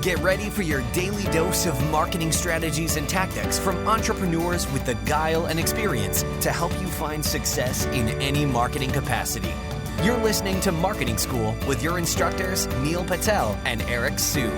Get ready for your daily dose of marketing strategies and tactics from entrepreneurs with the guile and experience to help you find success in any marketing capacity. You're listening to Marketing School with your instructors, Neil Patel and Eric Su.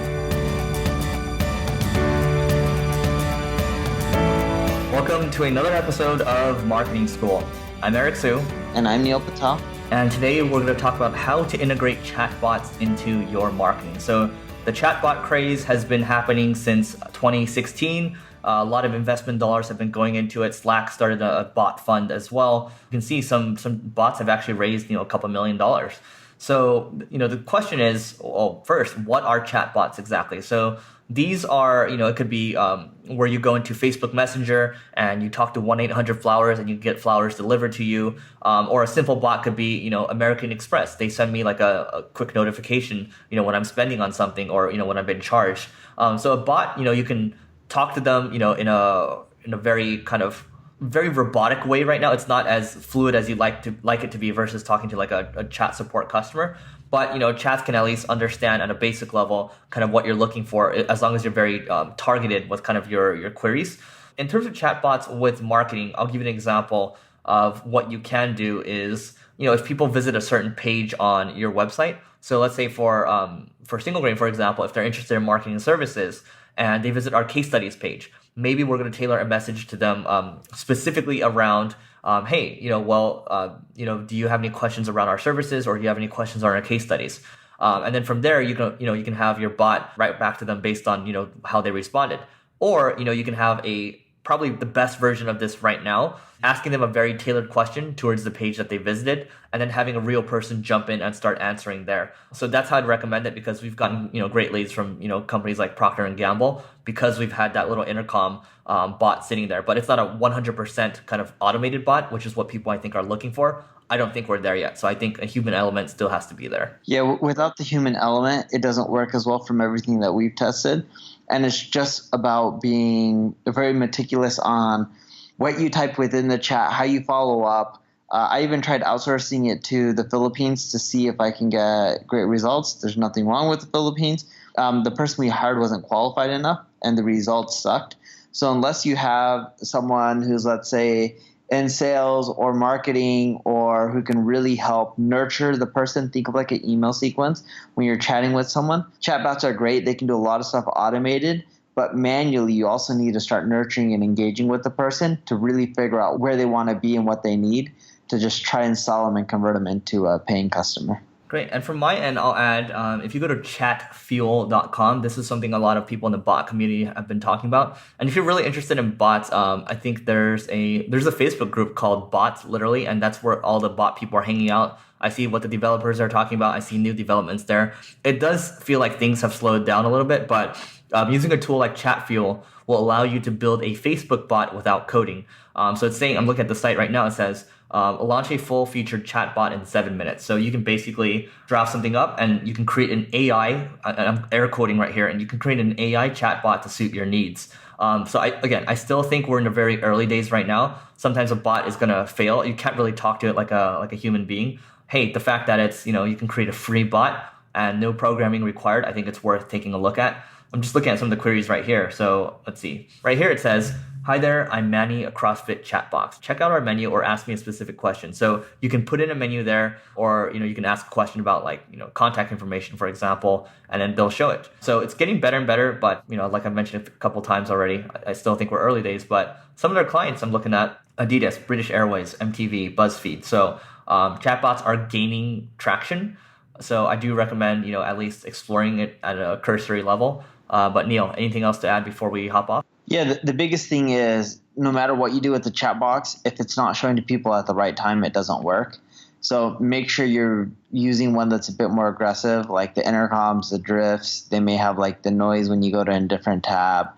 Welcome to another episode of Marketing School. I'm Eric Su. And I'm Neil Patel. And today we're going to talk about how to integrate chatbots into your marketing. So the chatbot craze has been happening since 2016. A lot of investment dollars have been going into it. Slack started a bot fund as well. You can see some bots have actually raised a couple $1 million. So the question is, well, first, what are chatbots exactly? So these are, it could be where you go into Facebook Messenger and you talk to 1-800-Flowers and you get flowers delivered to you. Or a simple bot could be, American Express. They send me like a quick notification, when I'm spending on something or, when I've been charged. So a bot, you can talk to them, in a very kind of very robotic way right now. It's not as fluid as you'd like it to be versus talking to like a chat support customer. But, chats can at least understand at a basic level kind of what you're looking for as long as you're very targeted with kind of your queries. In terms of chatbots with marketing, I'll give you an example of what you can do is, if people visit a certain page on your website. So let's say for Single Grain, for example, if they're interested in marketing services and they visit our case studies page, maybe we're going to tailor a message to them specifically around hey, do you have any questions around our services or do you have any questions on our case studies? And then from there, you can have your bot write back to them based on, how they responded. Or, you can have probably the best version of this right now, asking them a very tailored question towards the page that they visited, and then having a real person jump in and start answering there. So that's how I'd recommend it, because we've gotten, great leads from, companies like Procter & Gamble, because we've had that little intercom bot sitting there. But it's not a 100% kind of automated bot, which is what people I think are looking for. I don't think we're there yet. So I think a human element still has to be there. Yeah, without the human element, it doesn't work as well from everything that we've tested. And it's just about being very meticulous on what you type within the chat, how you follow up. I even tried outsourcing it to the Philippines to see if I can get great results. There's nothing wrong with the Philippines. The person we hired wasn't qualified enough, and the results sucked. So unless you have someone who's, let's say, in sales or marketing, or who can really help nurture the person, think of like an email sequence when you're chatting with someone. Chatbots are great. They can do a lot of stuff automated, but manually you also need to start nurturing and engaging with the person to really figure out where they want to be and what they need to just try and sell them and convert them into a paying customer. Great. And from my end, I'll add, if you go to chatfuel.com, this is something a lot of people in the bot community have been talking about. And if you're really interested in bots, I think there's a Facebook group called Bots, literally, and that's where all the bot people are hanging out. I see what the developers are talking about. I see new developments there. It does feel like things have slowed down a little bit, but using a tool like Chatfuel will allow you to build a Facebook bot without coding. So it's saying, I'm looking at the site right now, it says, launch a full-featured chatbot in 7 minutes. So you can basically draft something up and you can create an AI, I'm air quoting right here, and you can create an AI chatbot to suit your needs. So I still think we're in the very early days right now. Sometimes a bot is going to fail. You can't really talk to it like a human being. Hey, the fact that it's, you can create a free bot and no programming required, I think it's worth taking a look at. I'm just looking at some of the queries right here. So let's see. Right here it says, hi there, I'm Manny, a CrossFit chat box. Check out our menu or ask me a specific question. So you can put in a menu there, or you can ask a question about contact information, for example, and then they'll show it. So it's getting better and better, but like I've mentioned a couple times already, I still think we're early days. But some of their clients, I'm looking at Adidas, British Airways, MTV, BuzzFeed. So chatbots are gaining traction. So I do recommend at least exploring it at a cursory level. But Neil, anything else to add before we hop off? Yeah, the biggest thing is no matter what you do with the chat box, if it's not showing to people at the right time, it doesn't work. So make sure you're using one that's a bit more aggressive, like the intercoms, the drifts. They may have like the noise when you go to a different tab.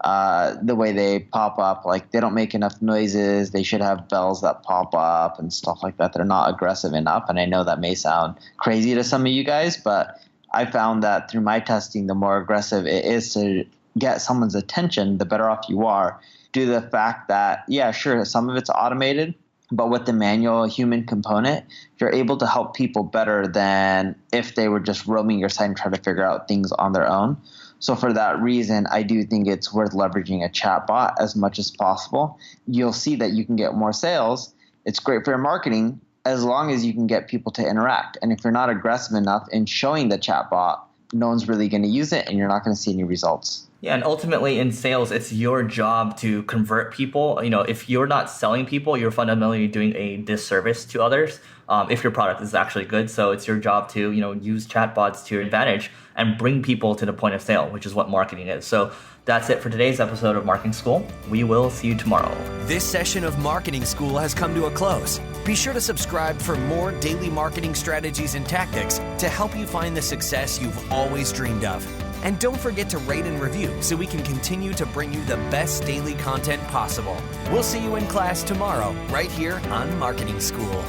The way they pop up, like they don't make enough noises. They should have bells that pop up and stuff like that. They're not aggressive enough. And I know that may sound crazy to some of you guys, but I found that through my testing, the more aggressive it is to get someone's attention, the better off you are. Due to the fact that, yeah, sure, some of it's automated, But with the manual human component, you're able to help people better than if they were just roaming your site and trying to figure out things on their own. So for that reason, I do think it's worth leveraging a chatbot as much as possible. You'll see that you can get more sales. It's great for your marketing as long as you can get people to interact. And if you're not aggressive enough in showing the chatbot, no one's really going to use it and you're not going to see any results. Yeah, and ultimately in sales, it's your job to convert people. If you're not selling people, you're fundamentally doing a disservice to others if your product is actually good. So it's your job to, use chatbots to your advantage and bring people to the point of sale, which is what marketing is. So that's it for today's episode of Marketing School. We will see you tomorrow. This session of Marketing School has come to a close. Be sure to subscribe for more daily marketing strategies and tactics to help you find the success you've always dreamed of. And don't forget to rate and review so we can continue to bring you the best daily content possible. We'll see you in class tomorrow, right here on Marketing School.